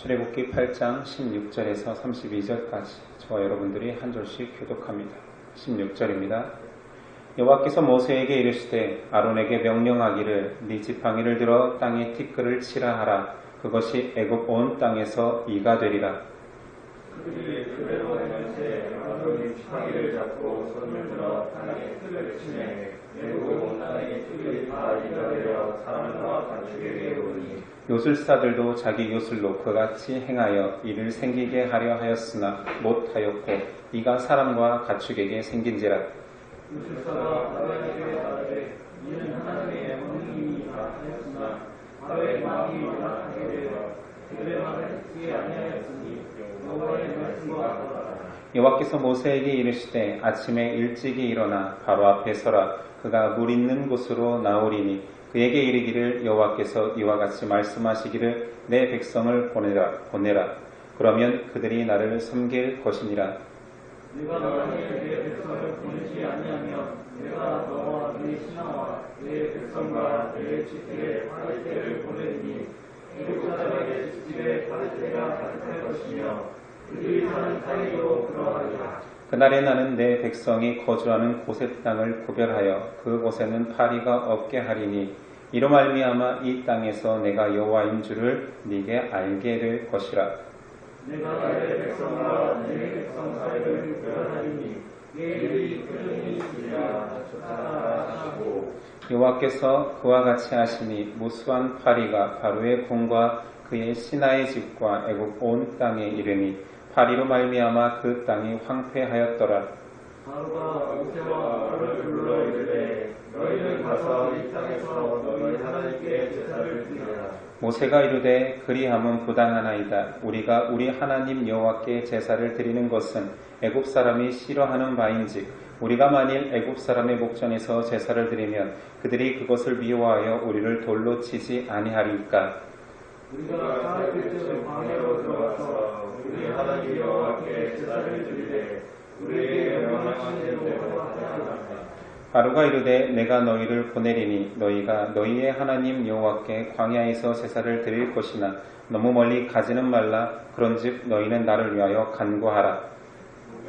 출애굽기 8장 16절에서 32절까지 저와 여러분들이 한 절씩 교독합니다. 16절입니다. 여호와께서 모세에게 이르시되 아론에게 명령하기를 네 지팡이를 들어 땅에 티끌을 치라 하라. 그것이 애굽 온 땅에서 이가 되리라. 그들이 그대로 행할세 아론이 지팡이를 잡고 손을 들어 땅에 티끌을 치매 애굽 온 땅에 티끌이 다 이가 되어 사람과 가축에게 오르니 요술사들도 자기 요술로 그같이 행하여 이를 생기게 하려 하였으나 못하였고 이가 사람과 가축에게 생긴지라. 요술사가 바로에게 말하되 이는 하나님의 명령이니라 하였으나 바로의 마음이 연약하게 되어 그들의 말을 듣지 아니하였으니 여호와의 말씀과 같더라. 여호와께서 모세에게 이르시되 아침에 일찍이 일어나 바로 앞에 서라. 그가 물 있는 곳으로 나오리니 그에게 이르기를 여호와께서 이와 같이 말씀하시기를 내 백성을 보내라. 그러면 그들이 나를 섬길 것이니라. 내가 만일 내 백성을 보내지 아니하면 내가 너와 네 신하와 내 백성과 내 집들의 바리새를 보내리니 애굽 사람에게 집들의 바리새가 가득할 것이며 그들이 사는 사이로 그러하리라. 그날에 나는 내 백성이 거주하는 곳의 땅을 구별하여 그곳에는 파리가 없게 하리니 이로 말미암아 이 땅에서 내가 여호와인 줄을 네게 알게 될 것이라. 내가 내 백성과 내 백성 사이를 구별하리니 그들이 꾸준히 있으리라 하시고 여호와께서 그와 같이 하시니 무수한 파리가 바로의 궁과 그의 신하의 집과 애굽 온 땅에 이르니 파리로 말미암아 그 땅이 황폐하였더라. 바로가 모세와 아론을 불러 이르되 너희는 가서 이 땅에서 너희 하나님께 제사를 드리라. 모세가 이르되 그리함은 부당하나이다. 우리가 우리 하나님 여호와께 제사를 드리는 것은 애굽 사람이 싫어하는 바인즉 우리가 만일 애굽 사람의 목전에서 제사를 드리면 그들이 그것을 미워하여 우리를 돌로 치지 아니하리까. 우리가 사흘쯤 광야로 들어가서 우리 하나님 여호와께 제사를 드리되 우리에게 명령하신 대로 하리라. 바로가 이르되 내가 너희를 보내리니 너희가 너희의 하나님 여호와께 광야에서 제사를 드릴 것이나 너무 멀리 가지는 말라. 그런즉 너희는 나를 위하여 간구하라.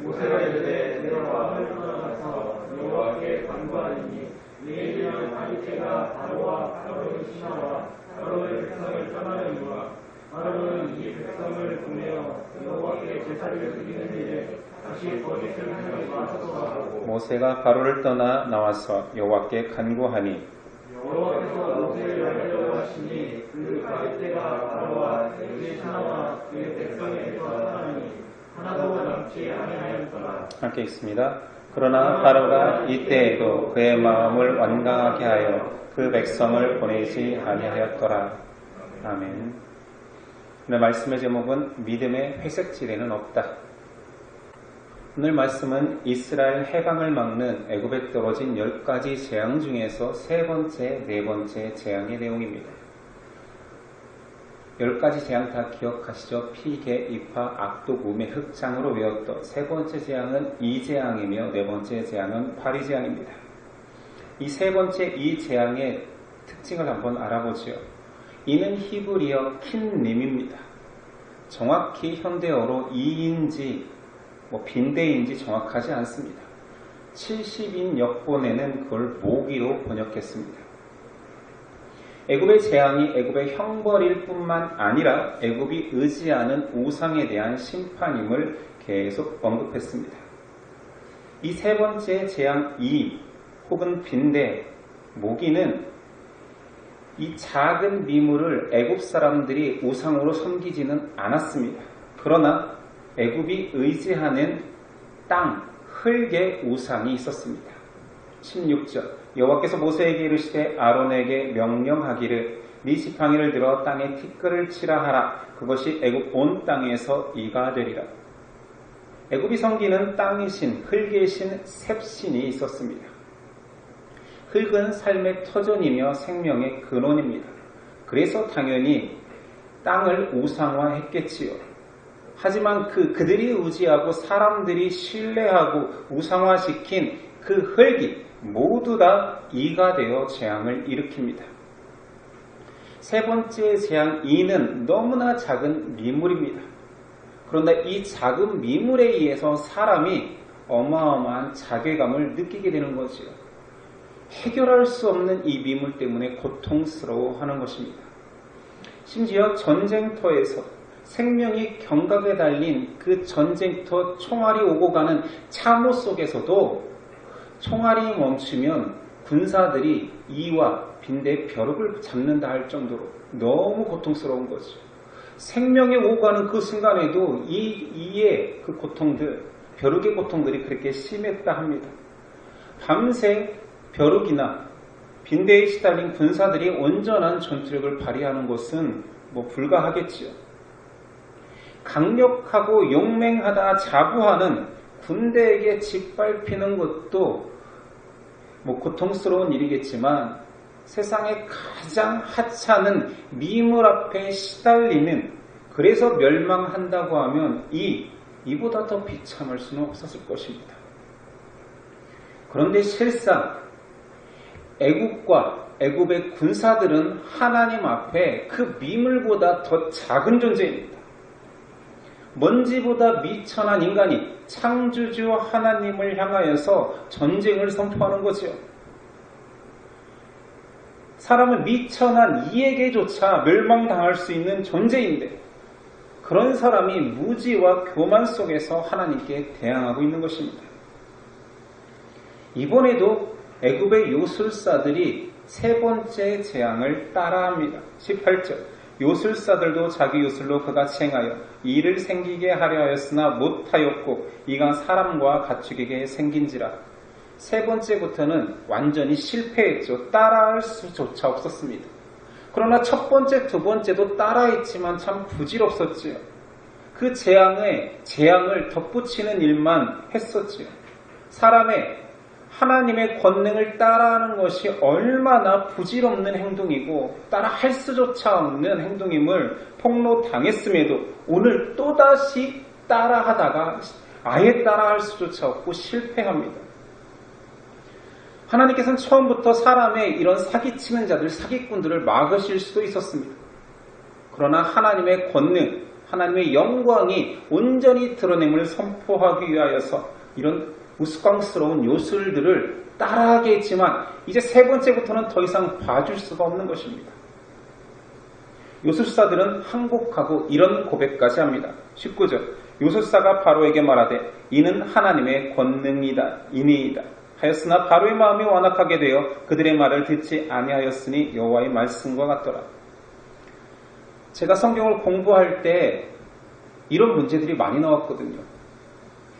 모세가 이르되 내가 마음을 떠나서 여호와께 간구하리니 내일이면 바리새가 바로와 바로의 신하와 바로의 백성을 떠나려니와 바로는 이 백성을 보내어 여호와께 제사를 드리는 일에 다시 거짓을 하지 마소서 하고 모세가 바로를 떠나 나와서 여호와께 간구하니 여호와께서 모세를 알려고 하시니 그 바리새가 바로와 그의 신하와 그의 백성에게서 떠나니 하나도 남지 아니하였더라. 함께 읽습니다. 그러나 바로가 이때에도 그의 마음을 완강하게 하여 그 백성을 보내지 아니하였더라. 아멘. 오늘 말씀의 제목은 믿음의 회색지대는 없다. 오늘 말씀은 이스라엘 해방을 막는 애굽에 떨어진 10가지 재앙 중에서 세 번째, 네 번째 재앙의 내용입니다. 10가지 재앙 다 기억하시죠? 피개, 이파, 악독, 우매, 흑장으로 외웠던 세 번째 재앙은 이재앙이며 네 번째 재앙은 파리재앙입니다. 이 세 번째 이 재앙의 특징을 한번 알아보죠. 이는 히브리어 킨림입니다. 정확히 현대어로 이인지 빈대인지 정확하지 않습니다. 70인 역본에는 그걸 모기로 번역했습니다. 애굽의 재앙이 애굽의 형벌일 뿐만 아니라 애굽이 의지하는 우상에 대한 심판임을 계속 언급했습니다. 이 세 번째 재앙 이 혹은 빈대, 모기는 이 작은 미물을 애굽 사람들이 우상으로 섬기지는 않았습니다. 그러나 애굽이 의지하는 땅, 흙의 우상이 있었습니다. 16절 여호와께서 모세에게 이르시되 아론에게 명령하기를 네 지팡이를 들어 땅에 티끌을 치라 하라. 그것이 애굽 온 땅에서 이가 되리라. 애굽이 섬기는 땅의 신, 흙의 신 셉신이 있었습니다. 흙은 삶의 터전이며 생명의 근원입니다. 그래서 당연히 땅을 우상화했겠지요. 하지만 그들이 의지하고 사람들이 신뢰하고 우상화시킨 그 흙이 모두 다 이가 되어 재앙을 일으킵니다. 세 번째 재앙 이는 너무나 작은 미물입니다. 그런데 이 작은 미물에 의해서 사람이 어마어마한 자괴감을 느끼게 되는 거지요. 해결할 수 없는 이 미물 때문에 고통스러워하는 것입니다. 심지어 전쟁터에서 생명이 경각에 달린 그 전쟁터 총알이 오고 가는 참호 속에서도 총알이 멈추면 군사들이 이와 빈대 벼룩을 잡는다 할 정도로 너무 고통스러운 거죠. 생명이 오고 가는 그 순간에도 이의 그 고통들, 벼룩의 고통들이 그렇게 심했다 합니다. 밤새 벼룩이나 빈대에 시달린 군사들이 온전한 전투력을 발휘하는 것은 불가하겠지요. 강력하고 용맹하다 자부하는 군대에게 짓밟히는 것도 고통스러운 일이겠지만 세상의 가장 하찮은 미물 앞에 시달리는, 그래서 멸망한다고 하면 이보다 더 비참할 수는 없었을 것입니다. 그런데 실상 애국과 애국의 군사들은 하나님 앞에 그 미물보다 더 작은 존재입니다. 먼지보다 미천한 인간이 창조주 하나님을 향하여서 전쟁을 선포하는 거죠. 사람은 미천한 이에게조차 멸망당할 수 있는 존재인데 그런 사람이 무지와 교만 속에서 하나님께 대항하고 있는 것입니다. 이번에도 애굽의 요술사들이 세 번째 재앙을 따라합니다. 18절 요술사들도 자기 요술로 그같이 행하여 이를 생기게 하려 하였으나 못하였고 이가 사람과 가축에게 생긴지라. 세 번째부터는 완전히 실패했죠. 따라할 수조차 없었습니다. 그러나 첫 번째, 두 번째도 따라했지만 참 부질없었지요. 그 재앙을 덧붙이는 일만 했었지요. 하나님의 권능을 따라하는 것이 얼마나 부질없는 행동이고 따라할 수조차 없는 행동임을 폭로당했음에도 오늘 또다시 따라하다가 아예 따라할 수조차 없고 실패합니다. 하나님께서는 처음부터 사람의 이런 사기치는 자들, 사기꾼들을 막으실 수도 있었습니다. 그러나 하나님의 권능, 하나님의 영광이 온전히 드러냄을 선포하기 위하여서 이런 우스꽝스러운 요술들을 따라하게 했지만 이제 세 번째부터는 더 이상 봐줄 수가 없는 것입니다. 요술사들은 항복하고 이런 고백까지 합니다. 19절 요술사가 바로에게 말하되 이는 하나님의 권능이니이다 하였으나 바로의 마음이 완악하게 되어 그들의 말을 듣지 아니하였으니 여호와의 말씀과 같더라. 제가 성경을 공부할 때 이런 문제들이 많이 나왔거든요.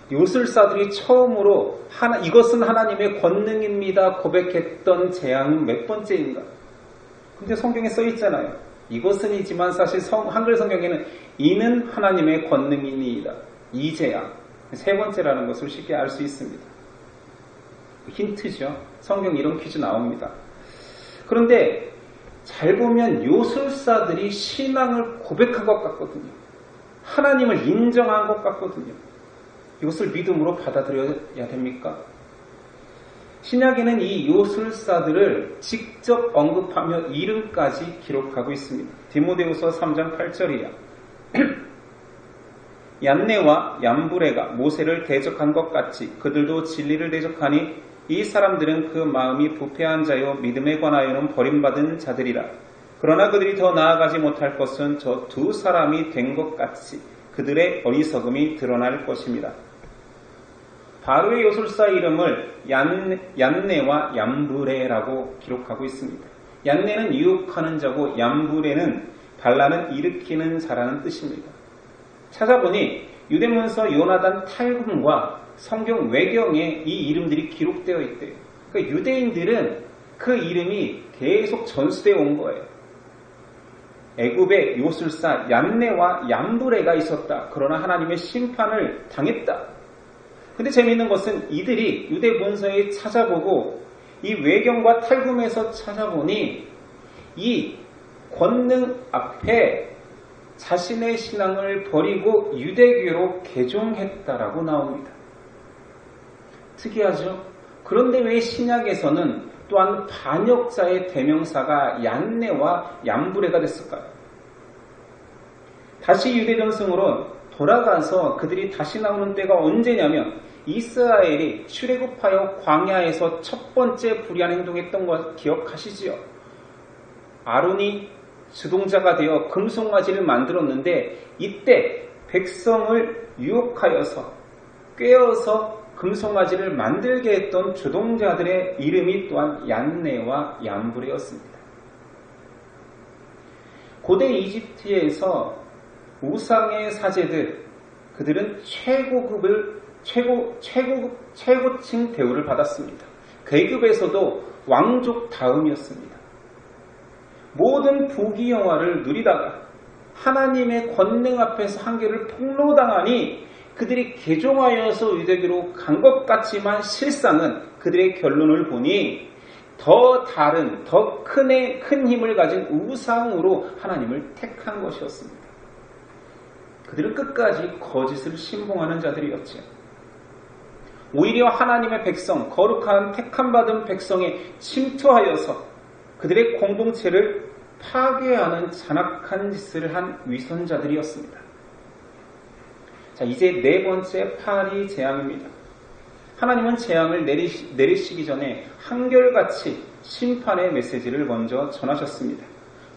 요술사들이 처음으로 이것은 하나님의 권능입니다 고백했던 재앙은 몇 번째인가? 근데 성경에 써 있잖아요. 이것은이지만 사실 한글 성경에는 이는 하나님의 권능이니이다. 이 재앙 세 번째라는 것을 쉽게 알 수 있습니다. 힌트죠. 성경 이런 퀴즈 나옵니다. 그런데 잘 보면 요술사들이 신앙을 고백한 것 같거든요. 하나님을 인정한 것 같거든요. 이것을 믿음으로 받아들여야 됩니까? 신약에는 이 요술사들을 직접 언급하며 이름까지 기록하고 있습니다. 디모데후서 3장 8절이야. 얀네와 얌브레가 모세를 대적한 것 같이 그들도 진리를 대적하니 이 사람들은 그 마음이 부패한 자요 믿음에 관하여는 버림받은 자들이라. 그러나 그들이 더 나아가지 못할 것은 저 두 사람이 된 것 같이 그들의 어리석음이 드러날 것입니다. 바로의 요술사 이름을 얀네와 얌브레라고 기록하고 있습니다. 얀네는 유혹하는 자고 얌브레는 반란을 일으키는 자라는 뜻입니다. 찾아보니 유대문서 요나단 탈금과 성경 외경에 이 이름들이 기록되어 있대요. 그러니까 유대인들은 그 이름이 계속 전수되어 온 거예요. 애굽의 요술사 얀네와 얌브레가 있었다. 그러나 하나님의 심판을 당했다. 근데 재미있는 것은 이들이 유대 문서에 찾아보고 이 외경과 탈금에서 찾아보니 이 권능 앞에 자신의 신앙을 버리고 유대교로 개종했다라고 나옵니다. 특이하죠? 그런데 왜 신약에서는 또한 반역자의 대명사가 얀네와 얀브레가 됐을까요? 다시 유대 전승으로 돌아가서 그들이 다시 나오는 때가 언제냐면 이스라엘이 출애굽하여 광야에서 첫 번째 불의한 행동했던 것 기억하시지요? 아론이 주동자가 되어 금송아지를 만들었는데 이때 백성을 유혹하여서 꿰어서 금송아지를 만들게 했던 주동자들의 이름이 또한 얀네와 얀브레였습니다. 고대 이집트에서 우상의 사제들, 그들은 최고층 대우를 받았습니다. 계급에서도 왕족 다음이었습니다. 모든 부귀영화를 누리다가 하나님의 권능 앞에서 한계를 폭로당하니 그들이 개종하여서 유대교로 간 것 같지만 실상은 그들의 결론을 보니 더 다른, 더 큰 힘을 가진 우상으로 하나님을 택한 것이었습니다. 그들은 끝까지 거짓을 신봉하는 자들이었죠. 오히려 하나님의 백성, 거룩한 택함받은 백성에 침투하여서 그들의 공동체를 파괴하는 잔악한 짓을 한 위선자들이었습니다. 자, 이제 네 번째 파리 재앙입니다. 하나님은 재앙을 내리시기 전에 한결같이 심판의 메시지를 먼저 전하셨습니다.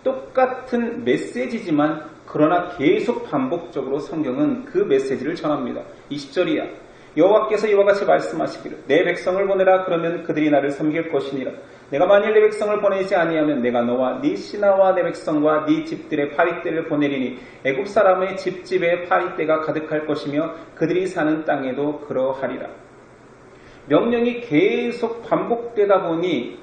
똑같은 메시지지만 그러나 계속 반복적으로 성경은 그 메시지를 전합니다. 20절이야. 여호와께서 이와 같이 말씀하시기를 내 백성을 보내라. 그러면 그들이 나를 섬길 것이니라. 내가 만일 내 백성을 보내지 아니하면 내가 너와 네 신하와 내 백성과 네 집들의 파리떼를 보내리니 애굽 사람의 집집에 파리떼가 가득할 것이며 그들이 사는 땅에도 그러하리라. 명령이 계속 반복되다 보니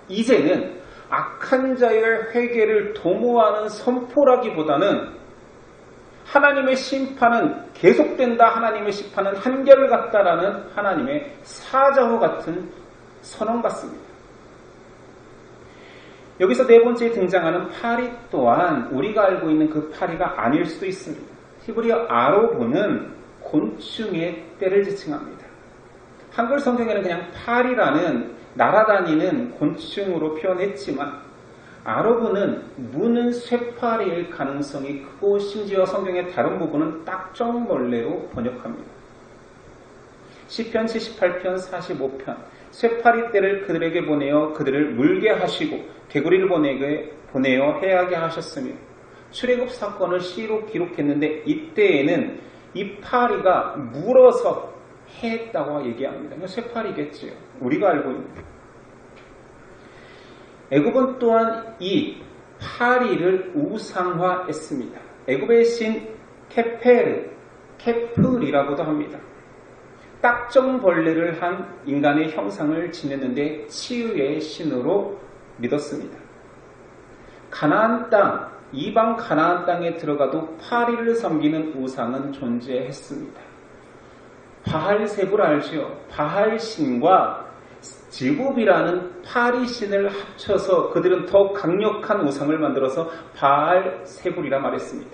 이제는 악한 자의 회개를 도모하는 선포라기보다는 하나님의 심판은 계속된다, 하나님의 심판은 한결같다라는 하나님의 사자호 같은 선언 같습니다. 여기서 네 번째에 등장하는 파리 또한 우리가 알고 있는 그 파리가 아닐 수도 있습니다. 히브리어 아로보는 곤충의 떼를 지칭합니다. 한글 성경에는 그냥 파리라는 날아다니는 곤충으로 표현했지만 아로브는 무는 쇠파리일 가능성이 크고 심지어 성경의 다른 부분은 딱정벌레로 번역합니다. 시편 78편 45편 쇠파리 떼를 그들에게 보내어 그들을 물게 하시고 개구리를 보내어 해하게 하셨으며 출애굽 사건을 시로 기록했는데 이때에는 이 파리가 물어서 해했다고 얘기합니다. 쇠파리겠지요. 우리가 알고 있는. 애굽은 또한 이 파리를 우상화했습니다. 애굽의 신 케플이라고도 합니다. 딱정벌레를 한 인간의 형상을 지녔는데 치유의 신으로 믿었습니다. 가나안 땅, 이방 가나안 땅에 들어가도 파리를 섬기는 우상은 존재했습니다. 바알세불 알지요? 바알신과 지굽이라는 파리신을 합쳐서 그들은 더 강력한 우상을 만들어서 바알세불이라 말했습니다.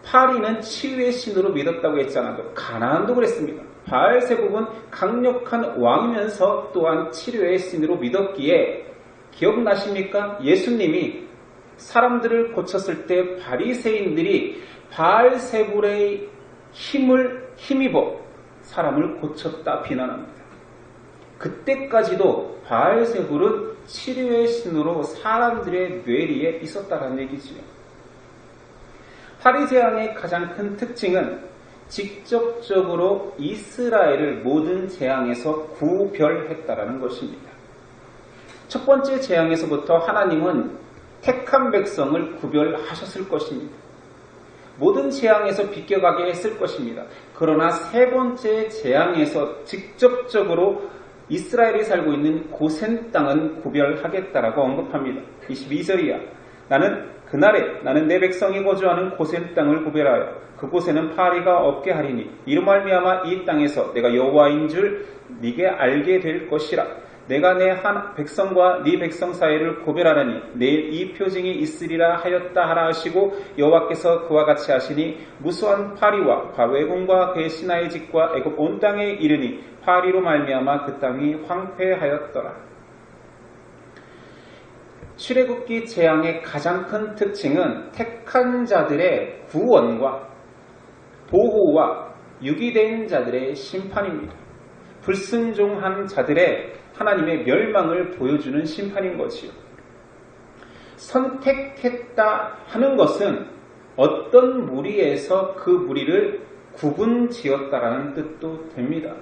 파리는 치유의 신으로 믿었다고 했잖아요. 가나안도 그랬습니다. 바알세불은 강력한 왕이면서 또한 치료의 신으로 믿었기에 기억나십니까? 예수님이 사람들을 고쳤을 때 바리새인들이 바알세불의 힘입어 사람을 고쳤다 비난합니다. 그때까지도 바알세불은 치료의 신으로 사람들의 뇌리에 있었다는 얘기지요. 파리 재앙의 가장 큰 특징은 직접적으로 이스라엘을 모든 재앙에서 구별했다라는 것입니다. 첫 번째 재앙에서부터 하나님은 택한 백성을 구별하셨을 것입니다. 모든 재앙에서 비껴가게 했을 것입니다. 그러나 세 번째 재앙에서 직접적으로 이스라엘이 살고 있는 고센 땅은 구별하겠다라고 언급합니다. 22절이야. 그날에 나는 내 백성이 거주하는 고센 땅을 구별하여 그곳에는 파리가 없게 하리니 이로 말미암아 이 땅에서 내가 여호와인 줄 네게 알게 될 것이라. 내가 내 한 백성과 네 백성 사이를 구별하라니 내일 이 표징이 있으리라 하였다 하라 하시고 여호와께서 그와 같이 하시니 무수한 파리와 과외군과 그의 신하의 집과 애굽 온 땅에 이르니 파리로 말미암아 그 땅이 황폐하였더라. 출애굽기 재앙의 가장 큰 특징은 택한 자들의 구원과 보호와 유기된 자들의 심판입니다. 불순종한 자들의 하나님의 멸망을 보여주는 심판인 것이요. 선택했다 하는 것은 어떤 무리에서 그 무리를 구분지었다라는 뜻도 됩니다.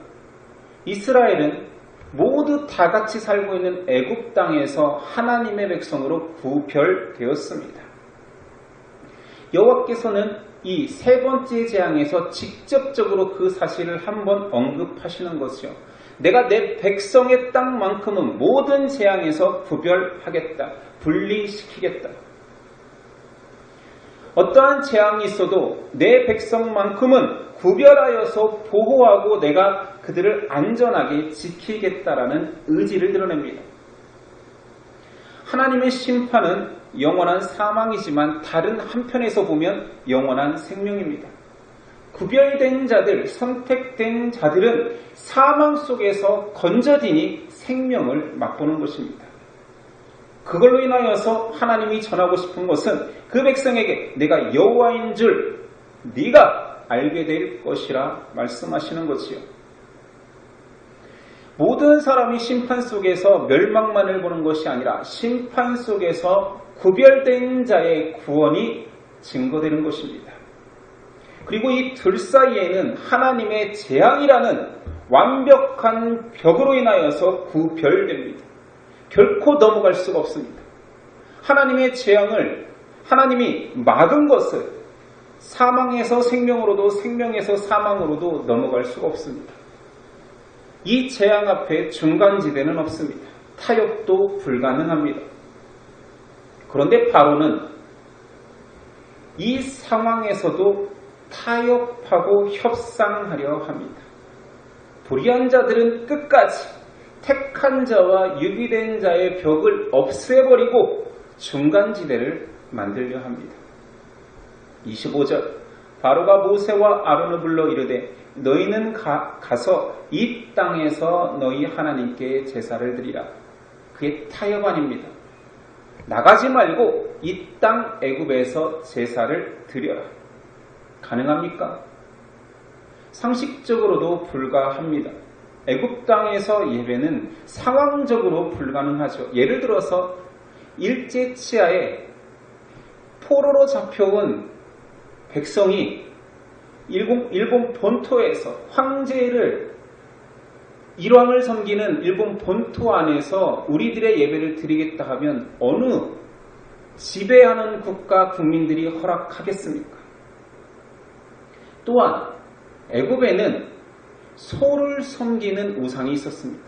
이스라엘은 모두 다 같이 살고 있는 애굽 땅에서 하나님의 백성으로 구별되었습니다. 여호와께서는 이 세 번째 재앙에서 직접적으로 그 사실을 한번 언급하시는 것이요. 내가 내 백성의 땅만큼은 모든 재앙에서 구별하겠다. 분리시키겠다. 어떠한 재앙이 있어도 내 백성만큼은 구별하여서 보호하고 내가 그들을 안전하게 지키겠다라는 의지를 드러냅니다. 하나님의 심판은 영원한 사망이지만 다른 한편에서 보면 영원한 생명입니다. 구별된 자들, 선택된 자들은 사망 속에서 건져지니 생명을 맛보는 것입니다. 그걸로 인하여서 하나님이 전하고 싶은 것은 그 백성에게 내가 여호와인 줄 네가 알게 될 것이라 말씀하시는 것이요. 모든 사람이 심판 속에서 멸망만을 보는 것이 아니라 심판 속에서 구별된 자의 구원이 증거되는 것입니다. 그리고 이 둘 사이에는 하나님의 재앙이라는 완벽한 벽으로 인하여서 구별됩니다. 결코 넘어갈 수가 없습니다. 하나님의 재앙을 하나님이 막은 것을 사망에서 생명으로도 생명에서 사망으로도 넘어갈 수가 없습니다. 이 재앙 앞에 중간지대는 없습니다. 타협도 불가능합니다. 그런데 바로는 이 상황에서도 타협하고 협상하려 합니다. 불의한 자들은 끝까지 택한 자와 유기된 자의 벽을 없애버리고 중간지대를 만들려 합니다. 25절 바로가 모세와 아론을 불러 이르되 너희는 가서 이 땅에서 너희 하나님께 제사를 드리라. 그게 타협 아닙니다. 나가지 말고 이 땅 애굽에서 제사를 드려라. 가능합니까? 상식적으로도 불가합니다. 애굽 땅에서 예배는 상황적으로 불가능하죠. 예를 들어서 일제치하에 포로로 잡혀온 백성이 일본 본토에서 황제를 일왕을 섬기는 일본 본토 안에서 우리들의 예배를 드리겠다 하면 어느 지배하는 국가 국민들이 허락하겠습니까? 또한 애굽에는 소를 섬기는 우상이 있었습니다.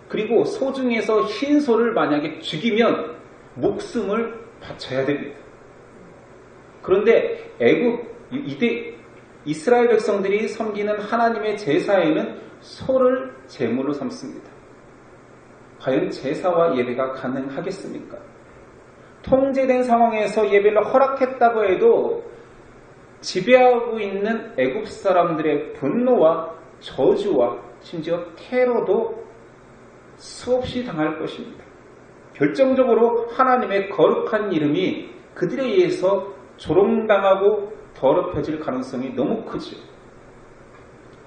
그리고 소 중에서 흰 소를 만약에 죽이면 목숨을 바쳐야 됩니다. 그런데 애굽 이스라엘 백성들이 섬기는 하나님의 제사에는 소를 제물로 삼습니다. 과연 제사와 예배가 가능하겠습니까? 통제된 상황에서 예배를 허락했다고 해도 지배하고 있는 애굽 사람들의 분노와 저주와 심지어 테러도 수없이 당할 것입니다. 결정적으로 하나님의 거룩한 이름이 그들에 의해서 조롱당하고 더럽혀질 가능성이 너무 크죠.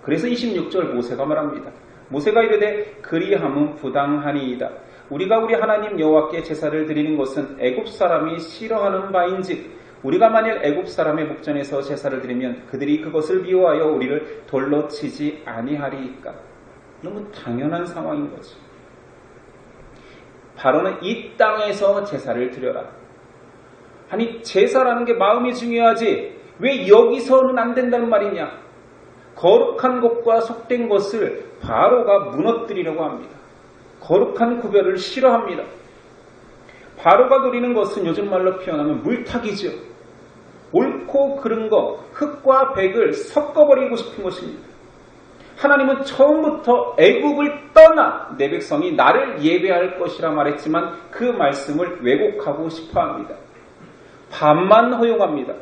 그래서 26절 모세가 말합니다. 모세가 이르되 그리함은 부당하니이다. 우리가 우리 하나님 여호와께 제사를 드리는 것은 애굽 사람이 싫어하는 바인즉 우리가 만일 애굽 사람의 목전에서 제사를 드리면 그들이 그것을 미워하여 우리를 돌로 치지 아니하리이까. 너무 당연한 상황인 거죠. 바로는 이 땅에서 제사를 드려라. 아니 제사라는 게 마음이 중요하지 왜 여기서는 안 된다는 말이냐. 거룩한 것과 속된 것을 바로가 무너뜨리려고 합니다. 거룩한 구별을 싫어합니다. 바로가 노리는 것은 요즘 말로 표현하면 물타기죠. 옳고 그른 것, 흙과 백을 섞어버리고 싶은 것입니다. 하나님은 처음부터 애굽을 떠나 내 백성이 나를 예배할 것이라 말했지만 그 말씀을 왜곡하고 싶어합니다. 반만 허용합니다.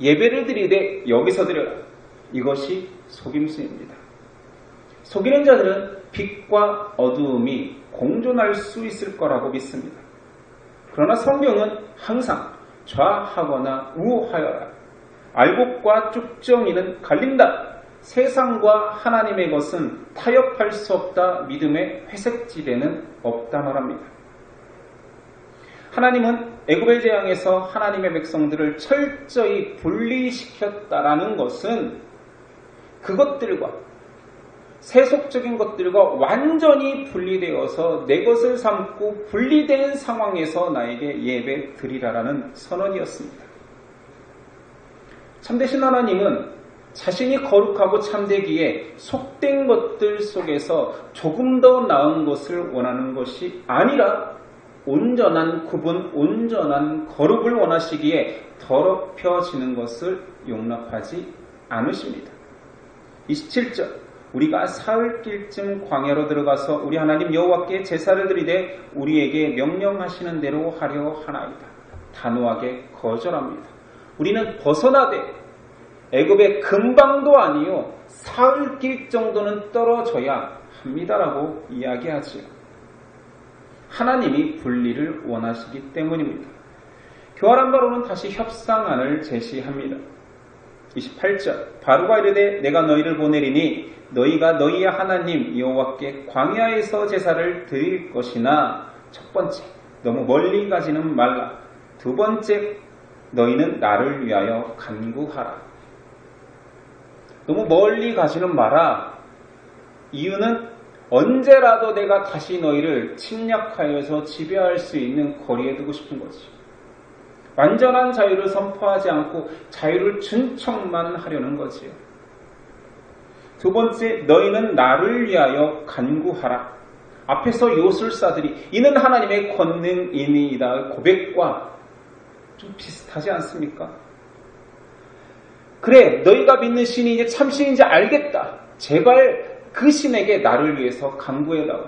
예배를 드리되 여기서 드려라. 이것이 속임수입니다. 속이는 자들은 빛과 어두움이 공존할 수 있을 거라고 믿습니다. 그러나 성경은 항상 좌하거나 우하여라. 알곡과 쭉정이는 갈린다. 세상과 하나님의 것은 타협할 수 없다. 믿음의 회색지대는 없다 말합니다. 하나님은 애굽의 재앙에서 하나님의 백성들을 철저히 분리시켰다라는 것은 그것들과 세속적인 것들과 완전히 분리되어서 내 것을 삼고 분리된 상황에서 나에게 예배 드리라라는 선언이었습니다. 참되신 하나님은 자신이 거룩하고 참되기에 속된 것들 속에서 조금 더 나은 것을 원하는 것이 아니라 온전한 구분, 온전한 거룩을 원하시기에 더럽혀지는 것을 용납하지 않으십니다. 27절 우리가 사흘길쯤 광야로 들어가서 우리 하나님 여호와께 제사를 드리되 우리에게 명령하시는 대로 하려 하나이다. 단호하게 거절합니다. 우리는 벗어나되 애굽의 근방도 아니요 사흘길 정도는 떨어져야 합니다라고 이야기하지요. 하나님이 분리를 원하시기 때문입니다. 교활한 바로는 다시 협상안을 제시합니다. 28절 바로가 이르되 내가 너희를 보내리니 너희가 너희의 하나님 여호와께 광야에서 제사를 드릴 것이나 첫 번째 너무 멀리 가지는 말라. 두 번째 너희는 나를 위하여 간구하라. 너무 멀리 가지는 마라. 이유는 언제라도 내가 다시 너희를 침략하여서 지배할 수 있는 거리에 두고 싶은 거지. 완전한 자유를 선포하지 않고 자유를 준 척만 하려는 거지요. 두 번째, 너희는 나를 위하여 간구하라. 앞에서 요술사들이 이는 하나님의 권능이니이다 고백과 좀 비슷하지 않습니까? 그래, 너희가 믿는 신이 이제 참신인지 알겠다. 제발 그 신에게 나를 위해서 간구해다오.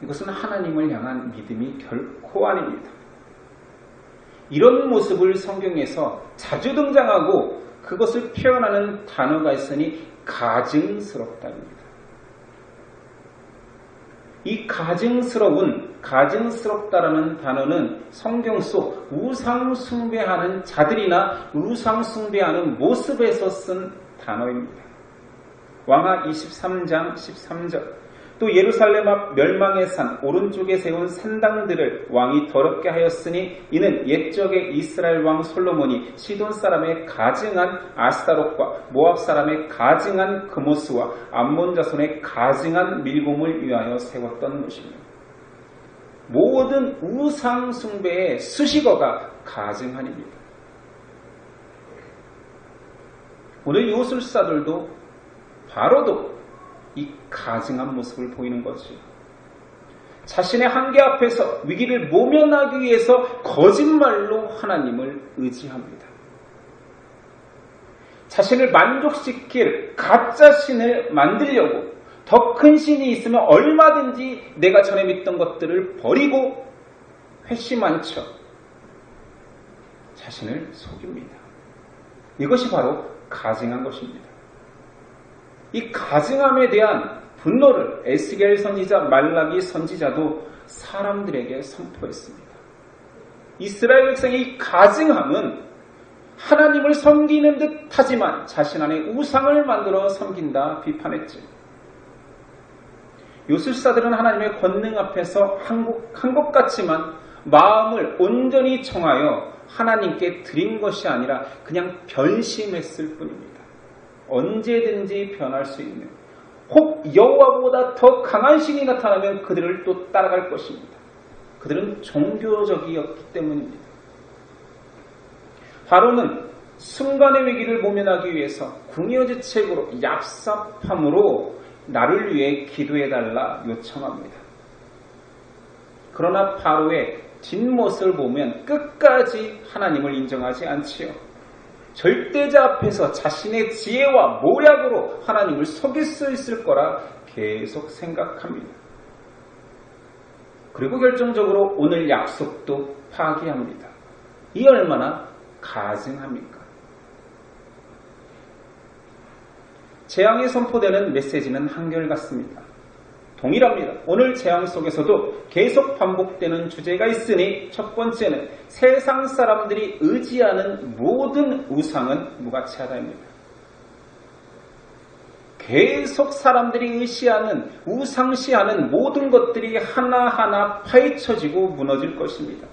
이것은 하나님을 향한 믿음이 결코 아닙니다. 이런 모습을 성경에서 자주 등장하고 그것을 표현하는 단어가 있으니 가증스럽다입니다. 이 가증스럽다라는 단어는 성경 속 우상 숭배하는 자들이나 우상 숭배하는 모습에서 쓴 단어입니다. 왕하 23장 13절 또 예루살렘 앞 멸망의 산 오른쪽에 세운 산당들을 왕이 더럽게 하였으니 이는 옛적에 이스라엘 왕 솔로몬이 시돈 사람의 가증한 아스타롯과 모압 사람의 가증한 그모스와 암몬 자손의 가증한 밀곰을 위하여 세웠던 것입니다. 모든 우상 숭배의 수식어가 가증한입니다. 오늘 요술사들도 바로도 이 가증한 모습을 보이는 거지. 자신의 한계 앞에서 위기를 모면하기 위해서 거짓말로 하나님을 의지합니다. 자신을 만족시킬 가짜 신을 만들려고 더 큰 신이 있으면 얼마든지 내가 전에 믿던 것들을 버리고 회심한 척 자신을 속입니다. 이것이 바로 가증한 것입니다. 이 가증함에 대한 분노를 에스겔 선지자, 말라기 선지자도 사람들에게 선포했습니다. 이스라엘 백성의 이 가증함은 하나님을 섬기는 듯 하지만 자신 안에 우상을 만들어 섬긴다 비판했죠. 요술사들은 하나님의 권능 앞에서 한 것 같지만 마음을 온전히 정하여 하나님께 드린 것이 아니라 그냥 변심했을 뿐입니다. 언제든지 변할 수 있는 혹 여호와보다 더 강한 신이 나타나면 그들을 또 따라갈 것입니다. 그들은 종교적이었기 때문입니다. 바로는 순간의 위기를 모면하기 위해서 궁여지책으로 얍삽함으로 나를 위해 기도해달라 요청합니다. 그러나 바로의 뒷모습을 보면 끝까지 하나님을 인정하지 않지요. 절대자 앞에서 자신의 지혜와 모략으로 하나님을 속일 수 있을 거라 계속 생각합니다. 그리고 결정적으로 오늘 약속도 파기합니다. 이 얼마나 가증합니까? 재앙이 선포되는 메시지는 한결같습니다. 동일합니다. 오늘 재앙 속에서도 계속 반복되는 주제가 있으니 첫 번째는 세상 사람들이 의지하는 모든 우상은 무가치하다입니다. 계속 사람들이 의시하는, 우상시하는 모든 것들이 하나하나 파헤쳐지고 무너질 것입니다.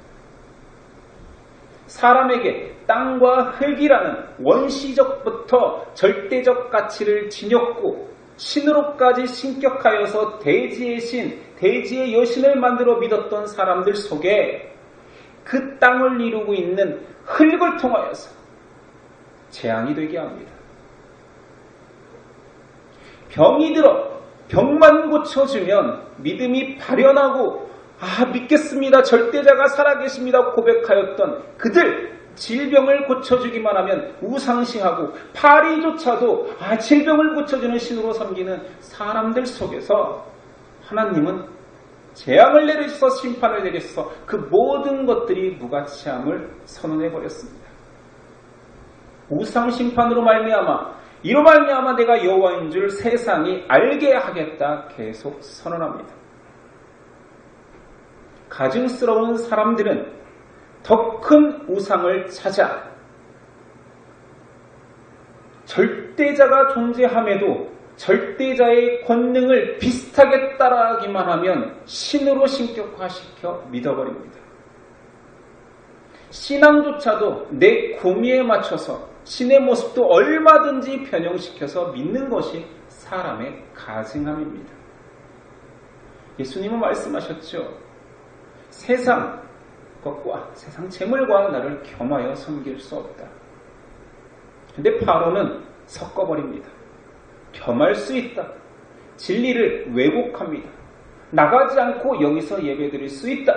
사람에게 땅과 흙이라는 원시적부터 절대적 가치를 지녔고 신으로까지 신격하여서 대지의 신, 대지의 여신을 만들어 믿었던 사람들 속에 그 땅을 이루고 있는 흙을 통하여서 재앙이 되게 합니다. 병이 들어 병만 고쳐주면 믿음이 발현하고 믿겠습니다. 절대자가 살아계십니다. 고백하였던 그들 질병을 고쳐주기만 하면 우상시하고 파리조차도 질병을 고쳐주는 신으로 섬기는 사람들 속에서 하나님은 재앙을 내리셔서 심판을 내리셔서 그 모든 것들이 무가치함을 선언해버렸습니다. 우상심판으로 말미암아 이로 말미암아 내가 여호와인 줄 세상이 알게 하겠다 계속 선언합니다. 가증스러운 사람들은 더 큰 우상을 찾아 절대자가 존재함에도 절대자의 권능을 비슷하게 따라하기만 하면 신으로 신격화시켜 믿어버립니다. 신앙조차도 내 구미에 맞춰서 신의 모습도 얼마든지 변형시켜서 믿는 것이 사람의 가증함입니다. 예수님은 말씀하셨죠. 세상 것과 세상 재물과 나를 겸하여 섬길 수 없다. 근데 바로는 섞어버립니다. 겸할 수 있다. 진리를 왜곡합니다. 나가지 않고 여기서 예배드릴 수 있다.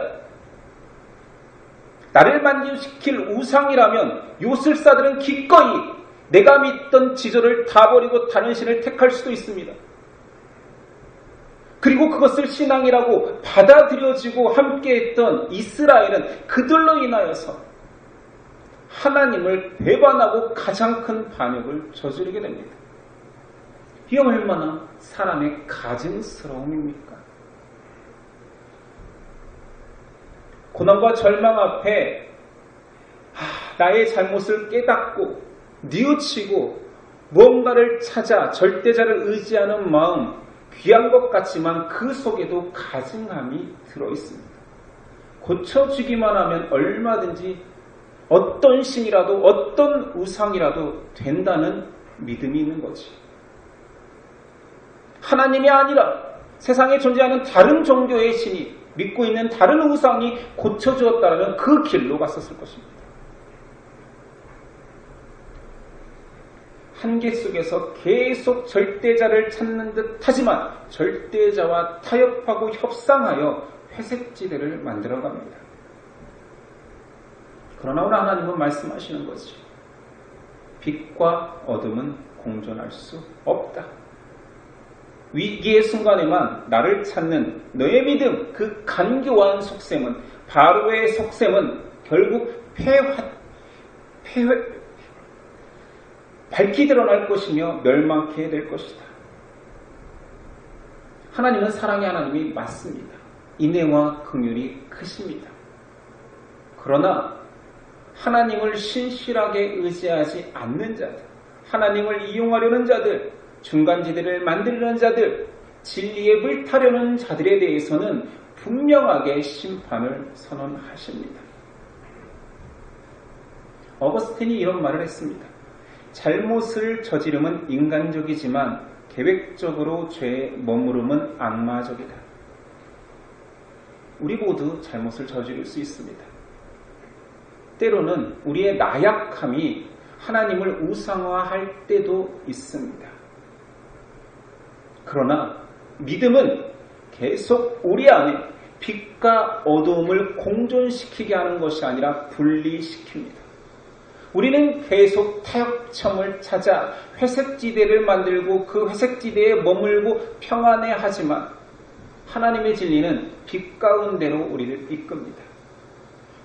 나를 만족시킬 우상이라면 요술사들은 기꺼이 내가 믿던 지조를 다 버리고 다른 신을 택할 수도 있습니다. 그리고 그것을 신앙이라고 받아들여지고 함께했던 이스라엘은 그들로 인하여서 하나님을 배반하고 가장 큰 반역을 저지르게 됩니다. 이 얼마나 사람의 가증스러움입니까? 고난과 절망 앞에 나의 잘못을 깨닫고 뉘우치고 무언가를 찾아 절대자를 의지하는 마음 귀한 것 같지만 그 속에도 가증함이 들어있습니다. 고쳐주기만 하면 얼마든지 어떤 신이라도 어떤 우상이라도 된다는 믿음이 있는 거지. 하나님이 아니라 세상에 존재하는 다른 종교의 신이 믿고 있는 다른 우상이 고쳐주었다면 그 길로 갔었을 것입니다. 한계 속에서 계속 절대자를 찾는 듯 하지만 절대자와 타협하고 협상하여 회색지대를 만들어갑니다. 그러나 오늘 하나님은 말씀하시는 거지. 빛과 어둠은 공존할 수 없다. 위기의 순간에만 나를 찾는 너의 믿음, 그 간교한 속셈은, 바로의 속셈은 결국 밝히 드러날 것이며 멸망케 될 것이다. 하나님은 사랑의 하나님이 맞습니다. 인애와 긍휼이 크십니다. 그러나 하나님을 신실하게 의지하지 않는 자들, 하나님을 이용하려는 자들, 중간지대를 만들려는 자들, 진리에 물타려는 자들에 대해서는 분명하게 심판을 선언하십니다. 어거스틴이 이런 말을 했습니다. 잘못을 저지름은 인간적이지만 계획적으로 죄에 머무름은 악마적이다. 우리 모두 잘못을 저지를 수 있습니다. 때로는 우리의 나약함이 하나님을 우상화할 때도 있습니다. 그러나 믿음은 계속 우리 안에 빛과 어두움을 공존시키게 하는 것이 아니라 분리시킵니다. 우리는 계속 타협점을 찾아 회색지대를 만들고 그 회색지대에 머물고 평안해하지만 하나님의 진리는 빛 가운데로 우리를 이끕니다.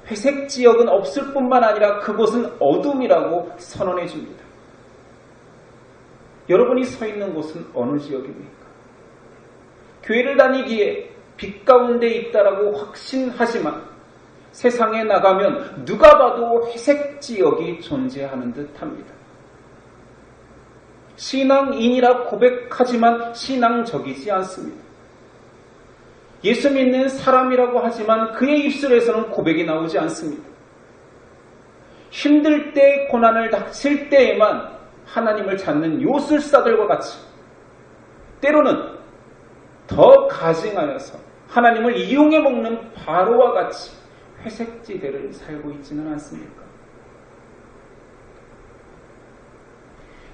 회색지역은 없을 뿐만 아니라 그곳은 어둠이라고 선언해 줍니다. 여러분이 서 있는 곳은 어느 지역입니까? 교회를 다니기에 빛 가운데 있다라고 확신하지만 세상에 나가면 누가 봐도 회색 지역이 존재하는 듯합니다. 신앙인이라 고백하지만 신앙적이지 않습니다. 예수 믿는 사람이라고 하지만 그의 입술에서는 고백이 나오지 않습니다. 힘들 때, 고난을 닥칠 때에만 하나님을 찾는 요술사들과 같이 때로는 더 가증하여서 하나님을 이용해 먹는 바로와 같이 회색지대를 살고 있지는 않습니까?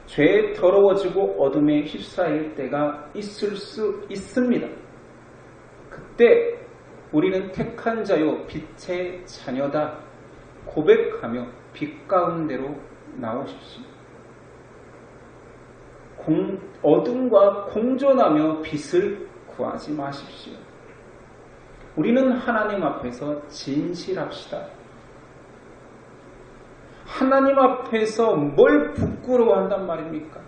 죄에 더러워지고 어둠에 휩싸일 때가 있을 수 있습니다. 그때 우리는 택한 자요 빛의 자녀다 고백하며 빛 가운데로 나오십시오. 어둠과 공존하며 빛을 구하지 마십시오. 우리는 하나님 앞에서 진실합시다. 하나님 앞에서 뭘 부끄러워한단 말입니까?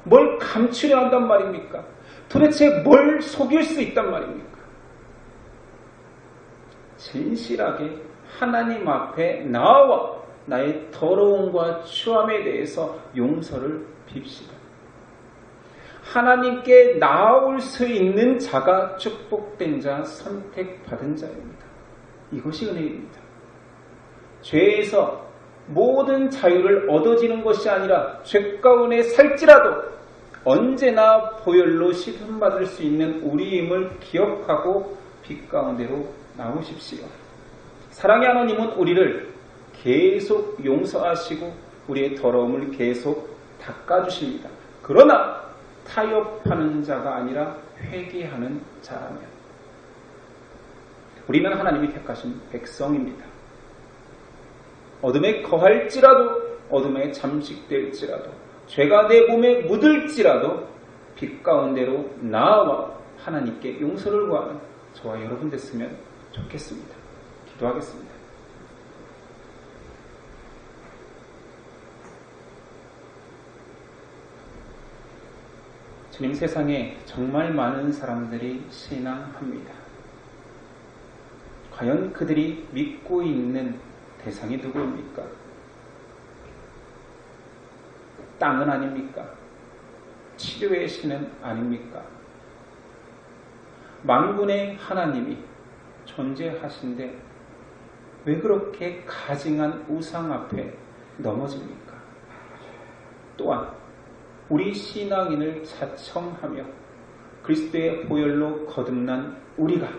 뭘 감추려 한단 말입니까? 도대체 뭘 속일 수 있단 말입니까? 진실하게 하나님 앞에 나와 나의 더러움과 추함에 대해서 용서를 빕시다. 하나님께 나아올 수 있는 자가 축복된 자, 선택받은 자입니다. 이것이 은혜입니다. 죄에서 모든 자유를 얻어지는 것이 아니라 죄 가운데 살지라도 언제나 보혈로 씻음받을 수 있는 우리임을 기억하고 빛 가운데로 나오십시오. 사랑의 하나님은 우리를 계속 용서하시고 우리의 더러움을 계속 닦아주십니다. 그러나 타협하는 자가 아니라 회개하는 자라면 우리는 하나님이 택하신 백성입니다. 어둠에 거할지라도 어둠에 잠식될지라도 죄가 내 몸에 묻을지라도 빛 가운데로 나아와 하나님께 용서를 구하는 저와 여러분 됐으면 좋겠습니다. 기도하겠습니다. 주님, 세상에 정말 많은 사람들이 신앙합니다. 과연 그들이 믿고 있는 대상이 누구입니까? 땅은 아닙니까? 치료의 신은 아닙니까? 만군의 하나님이 존재하신데 왜 그렇게 가증한 우상 앞에 넘어집니까? 또한 우리 신앙인을 자청하며 그리스도의 보혈로 거듭난 우리가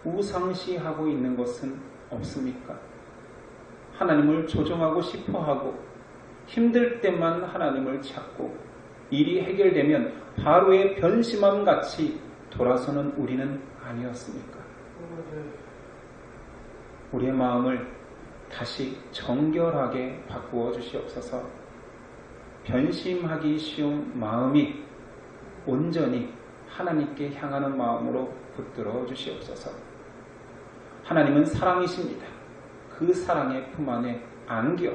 우상시하고 있는 것은 없습니까? 하나님을 조종하고 싶어하고 힘들 때만 하나님을 찾고 일이 해결되면 바로의 변심함 같이 돌아서는 우리는 아니었습니까? 우리의 마음을 다시 정결하게 바꾸어 주시옵소서. 변심하기 쉬운 마음이 온전히 하나님께 향하는 마음으로 붙들어 주시옵소서. 하나님은 사랑이십니다. 그 사랑의 품 안에 안겨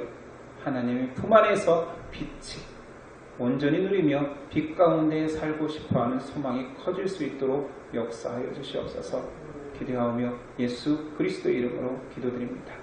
하나님의 품 안에서 빛이 온전히 누리며 빛 가운데 살고 싶어하는 소망이 커질 수 있도록 역사하여 주시옵소서. 기도하며 예수 그리스도의 이름으로 기도드립니다.